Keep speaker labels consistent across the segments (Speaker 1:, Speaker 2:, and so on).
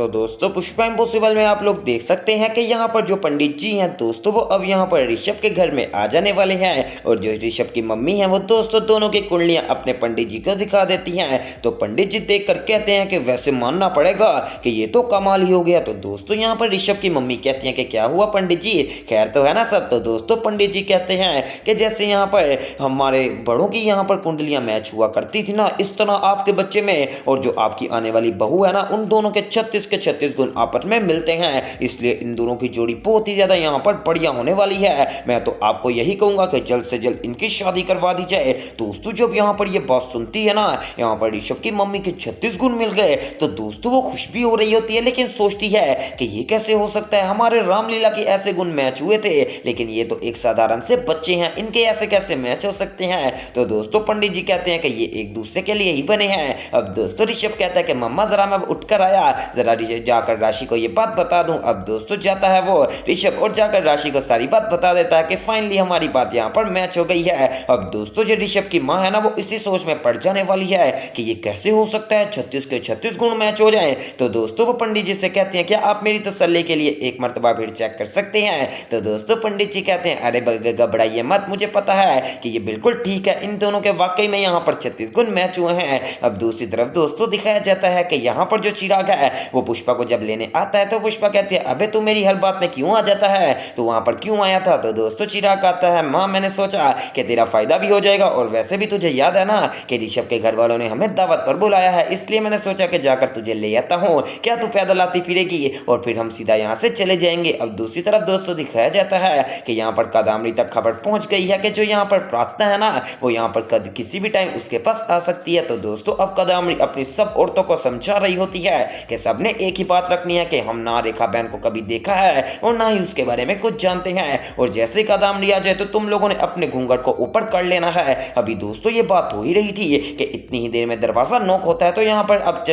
Speaker 1: दोस्तों पुष्पा इम्पॉसिबल में आप लोग देख सकते हैं कि यहाँ पर जो पंडित जी हैं दोस्तों वो अब यहाँ पर ऋषभ के घर में आ जाने वाले हैं। और जो ऋषभ की मम्मी है वो दोस्तों दोनों की कुंडलियाँ अपने पंडित जी को दिखा देती हैं। तो पंडित जी देख कर कहते हैं कि वैसे मानना पड़ेगा कि ये तो कमाल ही हो गया। तो दोस्तों यहाँ पर ऋषभ की मम्मी कहती हैं कि क्या हुआ पंडित जी, खैर तो है ना सब। तो दोस्तों पंडित जी कहते हैं कि जैसे यहाँ पर हमारे बड़ों की यहाँ पर कुंडलियाँ मैच हुआ करती थी ना, इस तरह आपके बच्चे में और जो आपकी आने वाली बहू है ना, उन दोनों के 36 के 36 गुण आपस में मिलते हैं। इसलिए इन दोनों की जोड़ी बहुत ही ज्यादा यहाँ पर बढ़िया होने वाली है। मैं तो आपको यही कहूंगा कि जल्द से जल्द इनकी शादी करवा दी जाए। दोस्तों जब यहाँ पर ये बात सुनती है ना, यहाँ पर ऋषभ की मम्मी के 36 गुण मिल गए, तो दोस्तों वो खुश भी हो रही होती है, लेकिन सोचती है कि ये कैसे हो सकता है, हमारे रामलीला के ऐसे गुण मैच हुए थे, लेकिन ये तो एक साधारण से बच्चे हैं, इनके ऐसे कैसे मैच हो सकते हैं। तो दोस्तों पंडित जी कहते हैं कि ये एक दूसरे के लिए ही बने हैं। अब दोस्तों ऋषभ कहता है कि मम्मा जरा मैं उठकर आया, जरा जाकर राशि को ये बात बता दूं। अब दोस्तों जाता है वो ऋषभ और जाकर राशि को सारी बात बता देता है कि फाइनली हमारी बात यहाँ पर मैच हो गई है। अब दोस्तों जो ऋषभ की माँ है ना, वो इसी सोच में पड़ जाने वाली है कि ये कैसे हो सकता है 36 के 36 गुण मैच हो जाए। तो दोस्तों वो पंडित जी से कहते हैं कि आप मेरी तसल्ली के लिए एक मर्तबा फिर चेक कर सकते हैं। तो दोस्तों पंडित जी कहते हैं अरे घबराइए मत, मुझे पता है कि ये बिल्कुल ठीक है, इन दोनों के वाकई में यहाँ पर 36 गुण मैच हुए हैं। अब दूसरी तरफ दोस्तों दिखाया जाता है कि यहाँ पर जो चिराग है वो पुष्पा को जब लेने आता है, तो पुष्पा कहती है अबे तू मेरी हर बात में क्यों आ जाता है, तो वहां पर क्यों आया था। तो दोस्तों चिराग आता है, माँ मैंने सोचा कि तेरा फायदा भी हो जाएगा, और वैसे भी तुझे याद है ना कि ऋषभ के घर वालों ने हमें दावत पर बुलाया है, इसलिए मैंने सोचा कि जाकर तुझे ले आता हूँ, क्या तू पैदल आती फिरेगी और फिर हम सीधा यहाँ से चले जाएंगे। अब दूसरी तरफ दोस्तों दिखाया जाता है कि यहाँ पर कादामनी तक खबर पहुंच गई है कि जो यहाँ पर प्रार्थना है ना, वो यहाँ पर किसी भी टाइम उसके पास आ सकती है। तो दोस्तों अब कादामनी अपनी सब औरतों को समझा रही होती है कि सबने एक ही बात रखनी है कि हम ना रेखा बहन को कभी देखा है और ना ही उसके बारे में कुछ जानते हैं, और जैसे कदम लिया जाए तो तुम लोगों ने अपने घूंघट को ऊपर कर लेना है। अभी दोस्तों ये बात हो ही रही थी कि इतनी ही देर में दरवाजा नॉक होता है, तो यहाँ पर अब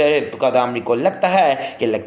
Speaker 1: कदामनी को लगता है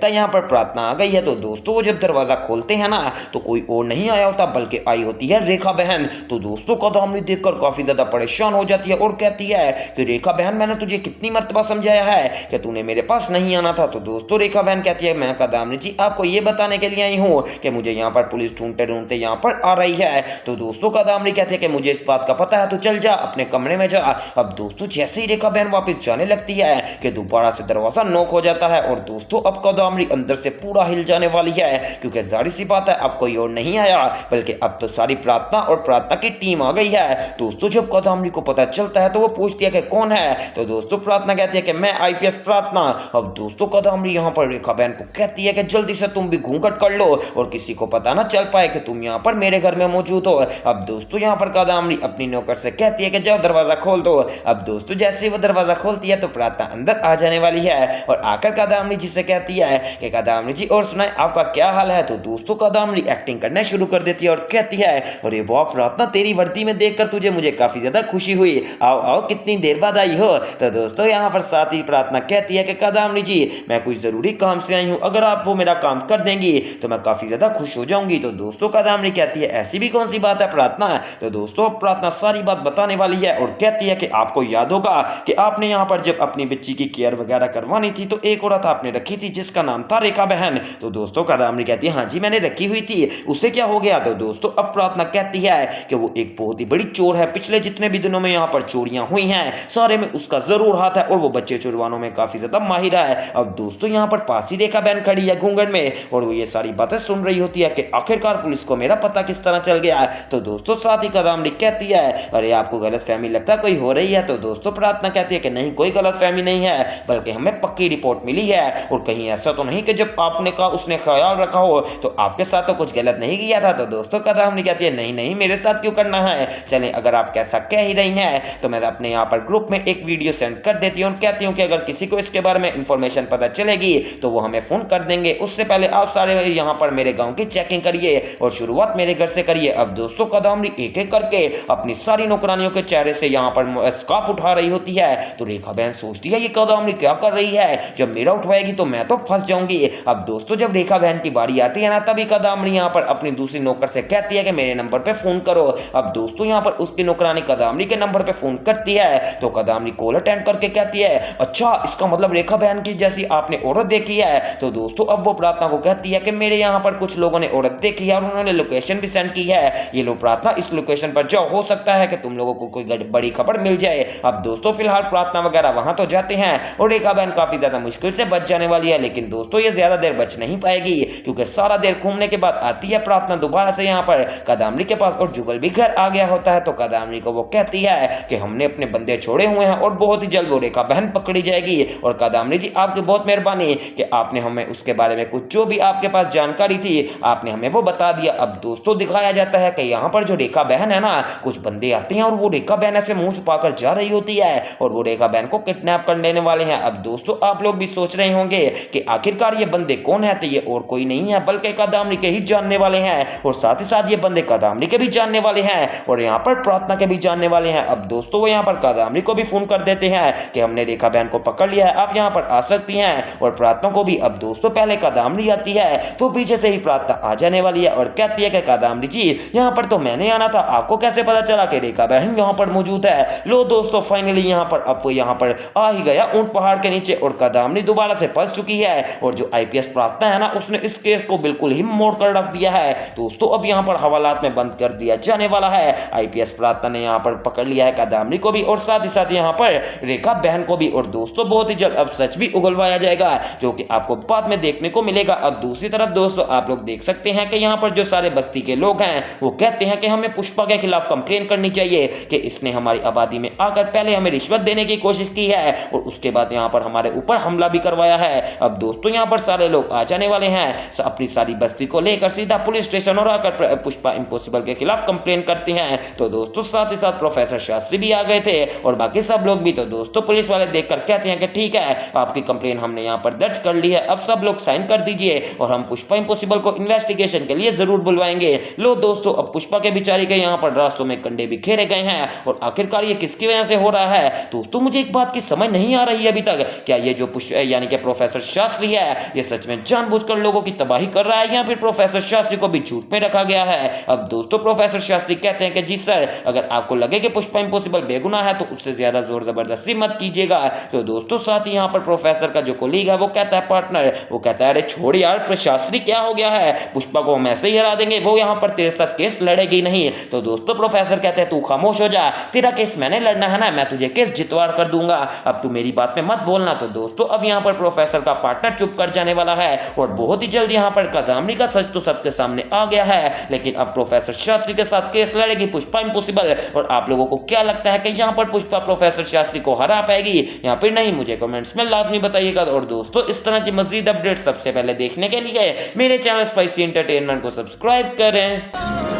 Speaker 1: यहाँ पर प्रार्थना आ गई है। तो दोस्तों वो जब दरवाजा खोलते हैं ना, तो कोई और नहीं आया होता बल्कि आई होती है रेखा बहन। तो दोस्तों कदामनी देखकर काफी ज्यादा परेशान हो जाती है और कहती है कि रेखा बहन मैंने तुझे कितनी मर्तबा समझाया है कि तूने मेरे पास नहीं आना था। तो दोस्तों रेखा बहन कहती है मैं कादामनी जी आपको ये बताने के लिए आई हूँ कि मुझे यहाँ पर पुलिस ढूंढते ढूंढते यहाँ पर आ रही है। तो दोस्तों कादामनी कहती है कि मुझे इस बात का पता है, तो चल जा अपने कमरे में जा। अब दोस्तों जैसे ही रेखा बहन वापस जाने लगती है कि दोबारा से दरवाजा नॉक हो जाता है, और दोस्तों अब कादामनी अंदर से पूरा हिल जाने वाली है, क्योंकि जाहिर सी बात है अब कोई और नहीं आया बल्कि अब तो सारी प्रार्थना और प्रार्थना की टीम आ गई है। दोस्तों जब कादामनी को पता चलता है तो वो पूछती है कि कौन है। तो दोस्तों प्रार्थना कहती है कि मैं आईपीएस प्रार्थना। अब दोस्तों कादामनी यहाँ पर रेखा बहन को कहती है कि जल्दी से तुम भी घूंघट कर लो और किसी को पता ना चल पाए कि तुम यहाँ पर मेरे घर में मौजूद हो। अब दोस्तों यहाँ पर कादामनी अपनी नौकर से कहती है कि जाओ दरवाजा खोल दो। अब दोस्तों जैसे ही वो दरवाजा खोलती है तो प्रार्थना अंदर आ जाने वाली है, और आकर कादामनी जी से कहती है कि कादामनी जी और सुनाए आपका क्या हाल है। तो दोस्तों कादामनी एक्टिंग करना शुरू कर देती है और कहती है अरे वाह प्रार्थना, तेरी वर्दी में देखकर तुझे मुझे काफी ज्यादा खुशी हुई, आओ आओ कितनी देर बाद आई हो। तो दोस्तों यहाँ पर साथ ही प्रार्थना कहती है कि कादामनी जी मैं कुछ जरूरी काम से आई हूँ, अगर आप वो मेरा काम कर देंगी तो मैं काफी ज्यादा खुश हो जाऊंगी। तो दोस्तों कादामनी कहती है ऐसी भी कौन सी बात है प्रार्थना। तो दोस्तों प्रार्थना सारी बात बताने वाली है और कहती है कि आपको याद होगा कि आपने यहाँ पर जब अपनी बच्ची की केयर वगैरह करवानी थी तो एक औरत आपने रखी थी जिसका नाम था रेखा बहन। तो दोस्तों कादामनी कहती है हाँ जी मैंने रखी हुई थी, उससे क्या हो गया। तो दोस्तों अब प्रार्थना कहती है कि वो एक बहुत ही बड़ी चोर है, पिछले जितने भी दिनों में यहाँ पर चोरियां हुई हैं सारे में उसका जरूर हाथ है, और वो बच्चे चुरवानों में काफी ज्यादा माहिर है। अब दोस्तों यहाँ पर पास ही रेखा बहन खड़ी है घूंघट में, और वो ये सारी बातें सुन रही होती है कि आखिरकार पुलिस को मेरा पता किस तरह चल गया। तो दोस्तों साथ ही कादामनी कहती है अरे आपको गलतफहमी लगता है कोई हो रही है। तो दोस्तों प्रार्थना कहती है कि नहीं कोई गलतफहमी नहीं है, बल्कि हमें पक्की रिपोर्ट मिली है, और कहीं ऐसा तो नहीं कि जब आपने कहा उसने ख्याल रखा हो तो आपके साथ तो कुछ गलत नहीं किया था। तो दोस्तों कादामनी कहती है नहीं नहीं मेरे साथ क्यों करना है, चलें अगर आप कैसा कह ही रही हैं तो मैं अपने यहाँ पर ग्रुप में एक वीडियो सेंड कर देती हूँ और कहती हूँ कि अगर किसी को इसके बारे में इंफॉर्मेशन पता चलेगी तो वो हमें फोन कर देंगे, उससे पहले आप सारे यहाँ पर मेरे गांव की चेकिंग करिए और शुरुआत मेरे घर से करिए। अब दोस्तों कादामनी एक एक करके अपनी सारी नौकरानियों के चेहरे से यहाँ पर स्कार्फ उठा रही होती है। तो रेखा बहन सोचती है ये कादामनी क्या कर रही है, जब मेरा उठवाएगी तो मैं तो फंस जाऊंगी। अब दोस्तों जब रेखा बहन की बारी आती है ना, तभी कादामनी यहाँ पर अपनी दूसरी नौकर से कहती है कि मेरे नंबर पे फोन करो। अब दोस्तों यहाँ पर उसकी नौकरानी कादामनी के नंबर पे फोन करती है, तो कादामनी कॉल अटेंड करके कहती है अच्छा इसका मतलब रेखा बहन की जैसी आपने औरत देख देखी है। तो दोस्तों अब वो प्रार्थना को कहती है कि मेरे यहाँ पर कुछ लोगों ने औरत देखी है और उन्होंने लोकेशन भी सेंड की है, ये लो प्रार्थना इस लोकेशन पर जाओ, हो सकता है कि तुम लोगों को कोई बड़ी खबर मिल जाए। अब दोस्तों फिलहाल प्रार्थना वगैरह वहां तो जाते हैं और रेखा बहन काफी ज्यादा मुश्किल से बच जाने वाली है, लेकिन दोस्तों ये ज्यादा देर बच नहीं पाएगी क्योंकि सारा देर घूमने के बाद आती है प्रार्थना दोबारा से यहाँ पर कादम्बरी के पास और जुगल भी घर आ गया होता है। तो कादम्बरी को वो कहती है कि हमने अपने बंदे छोड़े हुए हैं और बहुत ही जल्द वो रेखा बहन पकड़ी जाएगी। और कादम्बरी जी आपकी बहुत मेहरबानी कि आपने हमें उसके बारे में कुछ जो भी आपके पास जानकारी थी आपने हमें वो बता दिया। अब दोस्तों दिखाया जाता है कि यहाँ पर जो रेखा बहन है ना, कुछ बंदे आते हैं और वो रेखा बहन ऐसे मुंह छुपाकर जा रही होती है और वो रेखा बहन को किडनैप कर लेने वाले हैं। अब दोस्तों आप लोग भी सोच रहे होंगे कि आखिरकार ये बंदे कौन है, तो ये और कोई नहीं है बल्कि कादम्बरी के ही जानने वाले हैं और साथ ही साथ ये बंदे कादम्बरी के भी जानने वाले हैं और यहाँ पर प्रार्थना के भी जानने वाले हैं। अब दोस्तों वो यहाँ पर कादम्बरी को भी फोन कर देते हैं कि हमने रेखा बहन को पकड़ लिया है, आप यहाँ पर आ सकती हैं और प्रार्थना को भी। अब दोस्तों पहले कादम्बरी आती है तो पीछे से ही प्रार्थना आ जाने वाली है और कहती है कि कादम्बरी जी यहाँ पर तो मैंने आना था, आपको कैसे पता चला कि रेखा बहन यहाँ पर मौजूद है। लो दोस्तों फाइनली यहाँ पर अब वो यहाँ पर आ ही गया ऊंट पहाड़ के नीचे और कादम्बरी दोबारा से फंस चुकी है और जो आईपीएस प्रार्थना है ना उसने इस केस को बिल्कुल ही मोड़ कर रख दिया है। दोस्तों अब यहाँ पर हवालात में बंद कर दिया जाने वाला है। आईपीएस प्रार्थना ने यहाँ पर पकड़ लिया है कादम्बरी को भी और साथ ही साथ यहाँ पर रेखा बहन को भी और दोस्तों बहुत ही जल्द अब सच भी उगलवाया जाएगा जो कि आपको बाद में देखने को मिलेगा। अब दूसरी तरफ दोस्तों आप लोग देख सकते हैं कि यहाँ पर जो सारे बस्ती के लोग हैं वो कहते हैं कि हमें पुष्पा के खिलाफ कंप्लेन करनी चाहिए कि इसने हमारी आबादी में आकर पहले हमें रिश्वत देने की कोशिश की है और उसके बाद यहाँ पर हमारे ऊपर हमला भी करवाया है। अब दोस्तों यहाँ पर सारे लोग आ जाने वाले हैं अपनी सारी बस्ती को लेकर सीधा पुलिस स्टेशन और आकर पुष्पा इम्पॉसिबल के खिलाफ कंप्लेन करते हैं। तो दोस्तों साथ ही साथ प्रोफेसर शास्त्री भी आ गए थे और बाकी सब लोग भी। तो दोस्तों पुलिस वाले देखकर कहते हैं कि ठीक है आपकी कंप्लेन हमने यहाँ पर दर्ज कर ली है, अब सब लोग साइन कर दीजिए और हम पुष्पा इम्पॉसिबल को इन्वेस्टिगेशन के लिए जरूर बुलवाएंगे। लो दोस्तों अब पुष्पा के बेचारी के यहाँ पर रास्तों में कंडे भी घेरे गए हैं और आखिरकार ये किसकी वजह से हो रहा है। दोस्तों मुझे एक बात की समझ नहीं आ रही है अभी तक, क्या ये जो यानी कि प्रोफेसर शास्त्री है ये सच में जानबूझकर लोगों की तबाही कर रहा है या फिर प्रोफेसर शास्त्री को भी झूठ में रखा गया है। अब दोस्तों प्रोफेसर शास्त्री कहते हैं कि जी सर अगर आपको लगे कि पुष्पा इम्पॉसिबल बेगुनाह है तो उससे ज्यादा जोर जबरदस्ती मत कीजिएगा। तो दोस्तों साथ ही यहाँ पर प्रोफेसर का जो कोलीग है वो कहता है पार्टनर, वो कहता है अरे छोड़ यार शास्त्री क्या हो गया है, पुष्पा को हम ऐसे ही हरा देंगे, वो यहाँ पर तेरे साथ केस लड़ेगी नहीं। तो दोस्तों प्रोफेसर कहते हैं तू खामोश हो जा, तेरा केस मैंने लड़ना है ना, मैं तुझे केस जितवा कर दूंगा, अब तू मेरी बात में मत बोलना। तो दोस्तों अब यहाँ पर प्रोफेसर का पार्टनर चुप कर जाने वाला है और बहुत ही जल्द यहाँ पर कादम्बरी का सच तो सबके सामने आ गया है, लेकिन अब प्रोफेसर शास्त्री के साथ केस लड़ेगी पुष्पा इम्पॉसिबल। और आप लोगों को क्या लगता है कि यहाँ पर पुष्पा प्रोफेसर शास्त्री को हरा पाएगी या फिर नहीं, मुझे कमेंट्स में लाजमी बताइएगा। और दोस्तों इस तरह की मजीद अपडेट सबसे पहले देखने के लिए मेरे चैनल स्पाइसी एंटरटेनमेंट को सब्सक्राइब करें।